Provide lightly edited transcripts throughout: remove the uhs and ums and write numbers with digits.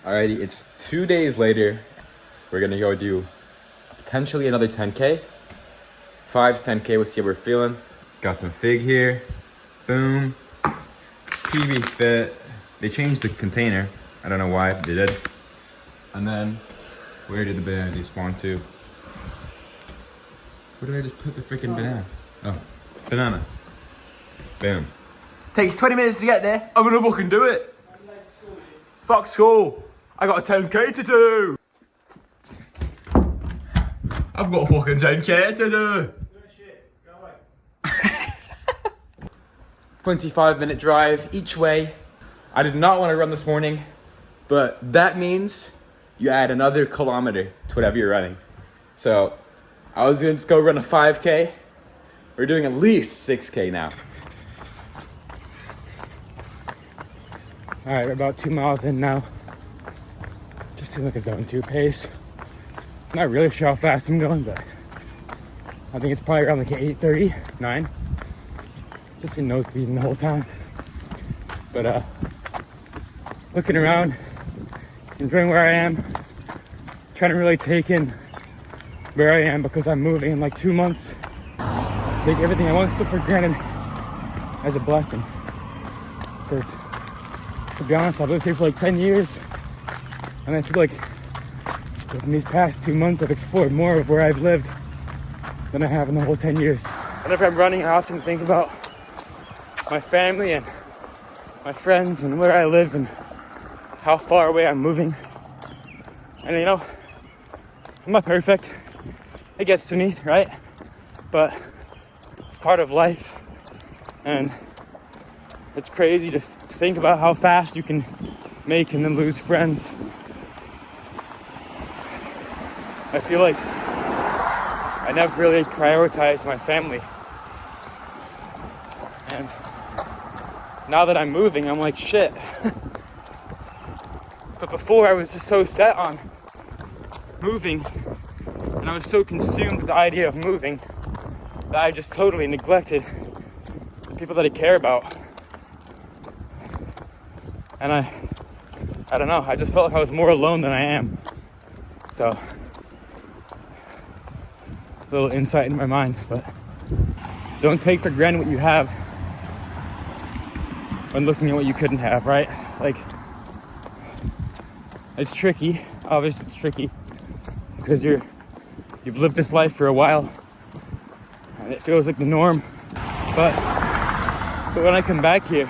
Alrighty, it's 2 days later. We're gonna go do potentially another 10K. 5 to 10K, we'll see how we're feeling. Got some fig here. Boom. PV Fit. They changed the container. I don't know why, but they did. And then, where did the banana spawn to? Where did I just put the freaking banana? Oh, banana. Boom. Takes 20 minutes to get there. I'm gonna fucking do it. Fuck school. I got a 10K to do. I've got a fucking 10K to do. 25-minute drive each way. I did not want to run this morning, but that means you add another kilometer to whatever you're running. So I was gonna just go run a 5K. We're doing at least 6K now. All right, we're about 2 miles in now. Just seems like a zone 2 pace. Not really sure how fast I'm going, but I think it's probably around like 8:30, 9. Just been nose breathing the whole time. But looking around, enjoying where I am, trying to really take in where I am because I'm moving in like 2 months. Take everything I once took for granted as a blessing. Because to be honest, I've lived here for like 10 years, and I feel like within these past 2 months I've explored more of where I've lived than I have in the whole 10 years. Whenever I'm running, I often think about my family and my friends and where I live and how far away I'm moving. And you know, I'm not perfect. It gets to me, right? But it's part of life. And it's crazy to think about how fast you can make and then lose friends. I feel like I never really prioritized my family. And now that I'm moving, I'm like, shit. But before I was just so set on moving, and I was so consumed with the idea of moving, that I just totally neglected the people that I care about. And I don't know, I just felt like I was more alone than I am. So, a little insight in my mind, but don't take for granted what you have when looking at what you couldn't have, right? Like, it's tricky, obviously it's tricky, because you've lived this life for a while, and it feels like the norm, but when I come back here,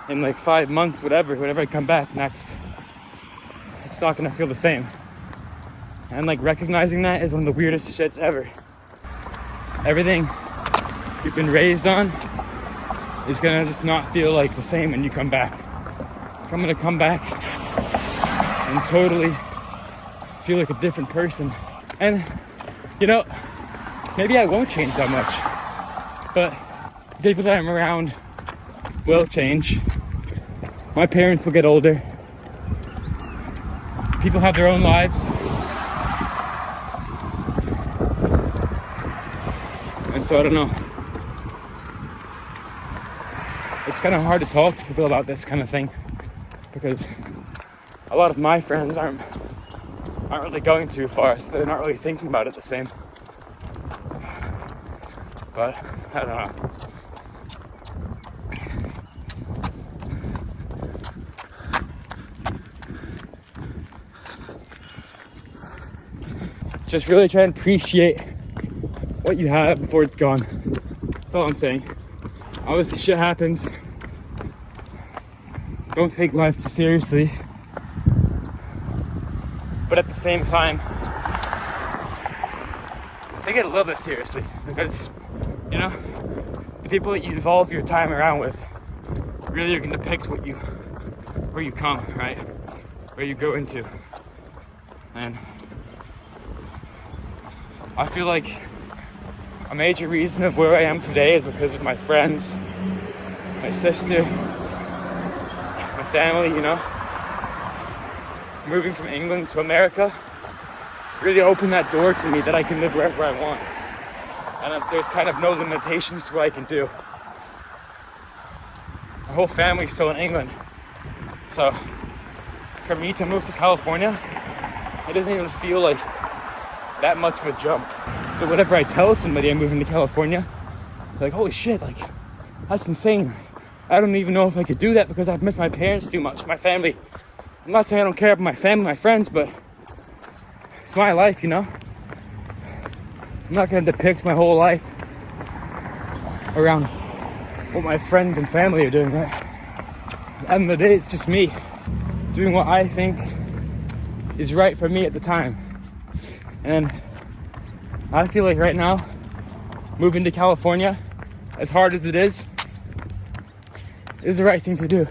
in like 5 months, whenever I come back next, it's not gonna feel the same. And like recognizing that is one of the weirdest shits ever. Everything you've been raised on is gonna just not feel like the same when you come back. I'm gonna come back and totally feel like a different person. And you know, maybe I won't change that much, but the people that I'm around will change. My parents will get older. People have their own lives. And so I don't know. It's kind of hard to talk to people about this kind of thing because a lot of my friends aren't really going too far, so they're not really thinking about it the same. But I don't know. Just really try and appreciate what you have before it's gone. That's all I'm saying. Obviously shit happens. Don't take life too seriously. But at the same time, take it a little bit seriously, because, you know, the people that you involve your time around with really are going to depict where you come, right? Where you go into. And I feel like a major reason of where I am today is because of my friends, my sister, my family, you know. Moving from England to America really opened that door to me that I can live wherever I want. And there's kind of no limitations to what I can do. My whole family's still in England. So for me to move to California, it doesn't even feel like that much of a jump. But whenever I tell somebody I'm moving to California, they're like, holy shit, like, that's insane. I don't even know if I could do that because I've missed my parents too much, my family. I'm not saying I don't care about my family, my friends, but it's my life, you know? I'm not gonna depict my whole life around what my friends and family are doing, right? At the end of the day, it's just me doing what I think is right for me at the time. And I feel like right now, moving to California, as hard as it is the right thing to do.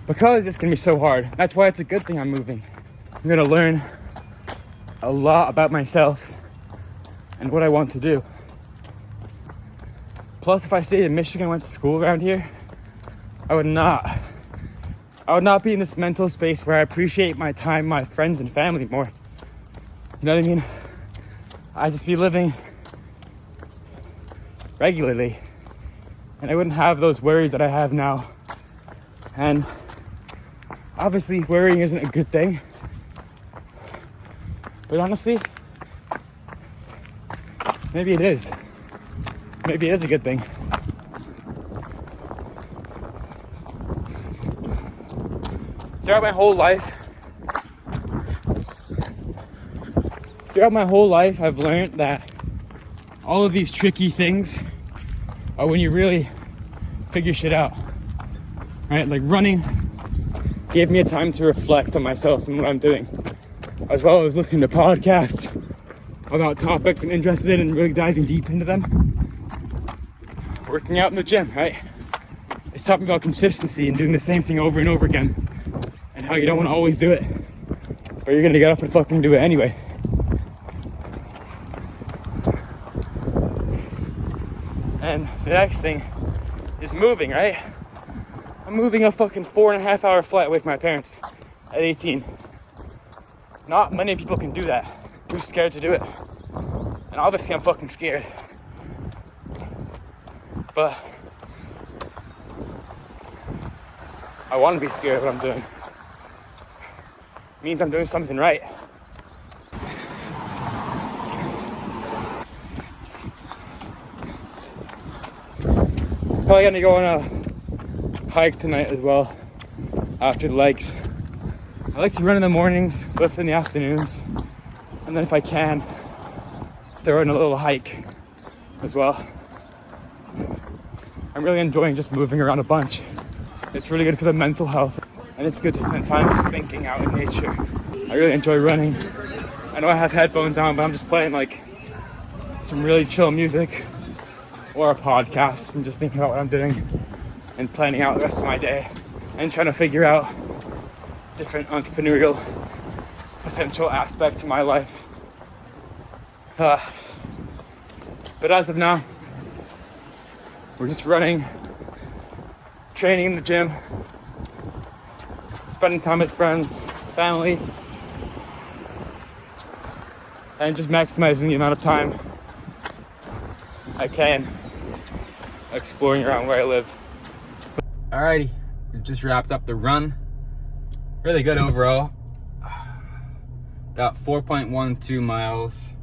Because it's gonna be so hard. That's why it's a good thing I'm moving. I'm gonna learn a lot about myself and what I want to do. Plus, if I stayed in Michigan and went to school around here, I would not be in this mental space where I appreciate my time, my friends and family more. You know what I mean? I'd just be living regularly, and I wouldn't have those worries that I have now. And obviously, worrying isn't a good thing, but honestly, maybe it is. Maybe it is a good thing. Throughout my whole life, I've learned that all of these tricky things are when you really figure shit out, right? Like running gave me a time to reflect on myself and what I'm doing, as well as listening to podcasts about topics I'm interested in and really diving deep into them. Working out in the gym, right? It's talking about consistency and doing the same thing over and over again, and how you don't want to always do it, but you're gonna get up and fucking do it anyway. And the next thing is moving, right? I'm moving a fucking 4.5 hour flight away from my parents at 18. Not many people can do that. Too scared to do it. And obviously I'm fucking scared. But I want to be scared of what I'm doing. It means I'm doing something right. Probably gonna go on a hike tonight as well after the legs. I like to run in the mornings, lift in the afternoons, and then if I can, throw in a little hike as well. I'm really enjoying just moving around a bunch. It's really good for the mental health, and it's good to spend time just thinking out in nature. I really enjoy running. I know I have headphones on, but I'm just playing like some really chill music or a podcast and just thinking about what I'm doing and planning out the rest of my day and trying to figure out different entrepreneurial potential aspects of my life. But as of now, we're just running, training in the gym, spending time with friends, family, and just maximizing the amount of time I can exploring around where I live. Alrighty, we just wrapped up the run. Really good overall. Got 4.12 miles.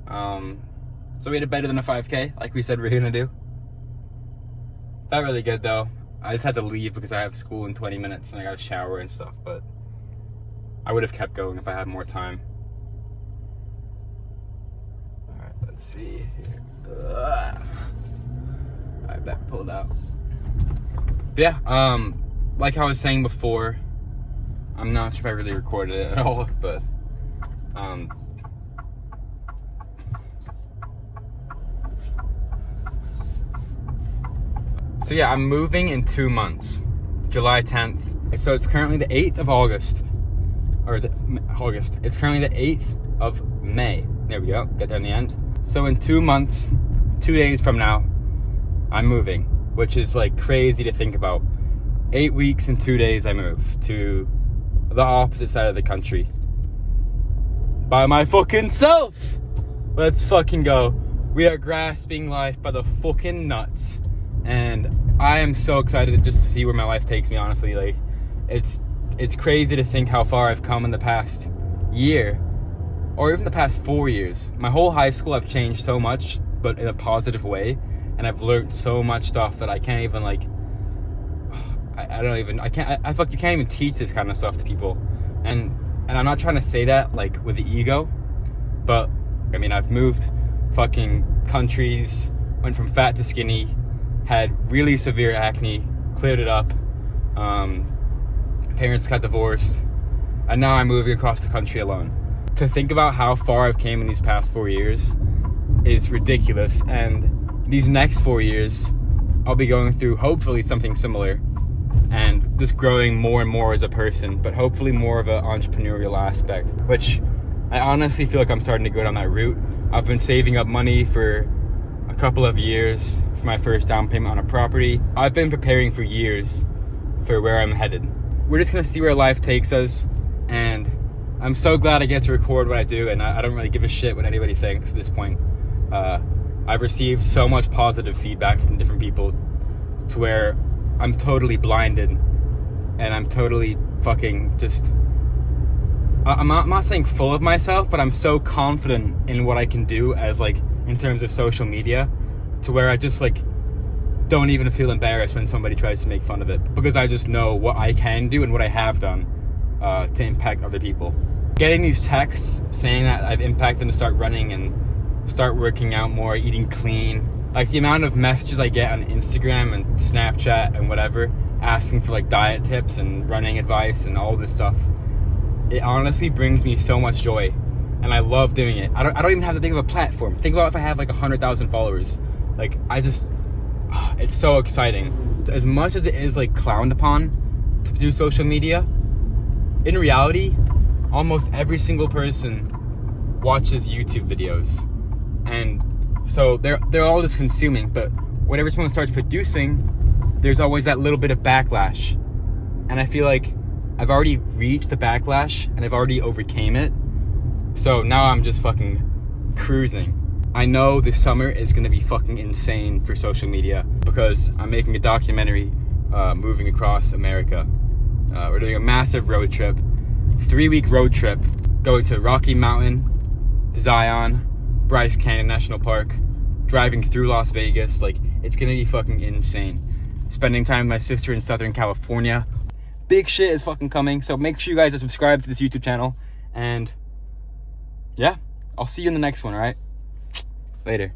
So we did better than a 5K, like we said we were gonna do. Felt really good though. I just had to leave because I have school in 20 minutes and I gotta shower and stuff, but I would have kept going if I had more time. Alright, let's see here. Alright, back pulled out. But yeah, like I was saying before, I'm not sure if I really recorded it at all, but so yeah, I'm moving in 2 months, July 10th. So it's currently the 8th of August, It's currently the 8th of May. There we go, get there in the end. So in 2 months, 2 days from now, I'm moving, which is like crazy to think about. 8 weeks and 2 days I move to the opposite side of the country. By my fucking self! Let's fucking go. We are grasping life by the fucking nuts. And I am so excited just to see where my life takes me, honestly. Like, it's it's crazy to think how far I've come in the past year, or even the past 4 years. My whole high school, I've changed so much, but in a positive way, and I've learned so much stuff that I can't even like. I can't feel like you can't even teach this kind of stuff to people, and I'm not trying to say that like with the ego, but I mean, I've moved fucking countries, went from fat to skinny, had really severe acne, cleared it up, parents got divorced, and now I'm moving across the country alone. To think about how far I've came in these past 4 years is ridiculous, and these next 4 years I'll be going through hopefully something similar and just growing more and more as a person, but hopefully more of an entrepreneurial aspect, which I honestly feel like I'm starting to go down that route. I've been saving up money for a couple of years for my first down payment on a property. I've been preparing for years for where I'm headed. We're just gonna see where life takes us, and I'm so glad I get to record what I do, and I don't really give a shit what anybody thinks at this point. I've received so much positive feedback from different people to where I'm totally blinded, and I'm totally fucking just, I'm not saying full of myself, but I'm so confident in what I can do as like in terms of social media, to where I just like don't even feel embarrassed when somebody tries to make fun of it, because I just know what I can do and what I have done to impact other people. Getting these texts saying that I've impacted them to start running and start working out more, eating clean, like the amount of messages I get on Instagram and Snapchat and whatever, asking for like diet tips and running advice and all this stuff, it honestly brings me so much joy, and I love doing it. I don't even have to think of a platform. Think about if I have like 100,000 followers. Like it's so exciting. As much as it is like clowned upon to do social media, in reality, almost every single person watches YouTube videos, and so they're all just consuming. But whenever someone starts producing, there's always that little bit of backlash, and I feel like I've already reached the backlash and I've already overcame it. So now I'm just fucking cruising. I know this summer is gonna be fucking insane for social media, because I'm making a documentary moving across America. We're doing a massive road trip, 3-week road trip, going to Rocky Mountain, Zion, Bryce Canyon National Park, driving through Las Vegas. Like, it's gonna be fucking insane. Spending time with my sister in Southern California. Big shit is fucking coming, so make sure you guys are subscribed to this YouTube channel, and yeah, I'll see you in the next one, alright? Later.